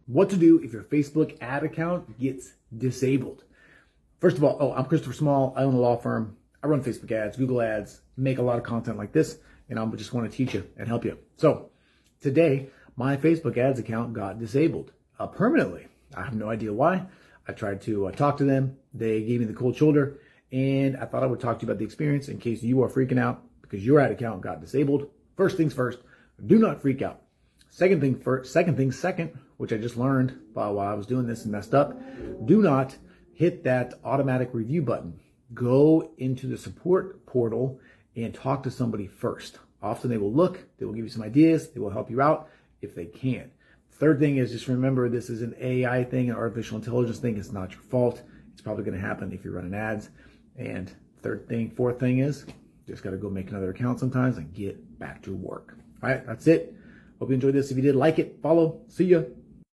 What to do if your Facebook ad account gets disabled. First of all, I'm Christopher Small. I own a law firm. I run Facebook ads, Google ads, make a lot of content like this, and I just want to teach you and help you. So today, my Facebook ads account got disabled permanently. I have no idea why. I tried to talk to them. They gave me the cold shoulder, and I thought I would talk to you about the experience in case you are freaking out because your ad account got disabled. First things first, do not freak out. Second thing, which I just learned while I was doing this and messed up, do not hit that automatic review button. Go into the support portal and talk to somebody first. Often they will look, they will give you some ideas, they will help you out if they can. Third thing is just remember this is an AI thing, an artificial intelligence thing. It's not your fault. It's probably going to happen if you're running ads. And fourth thing is just got to go make another account sometimes and get back to work. All right, that's it. Hope you enjoyed this. If you did, like it, follow. See ya.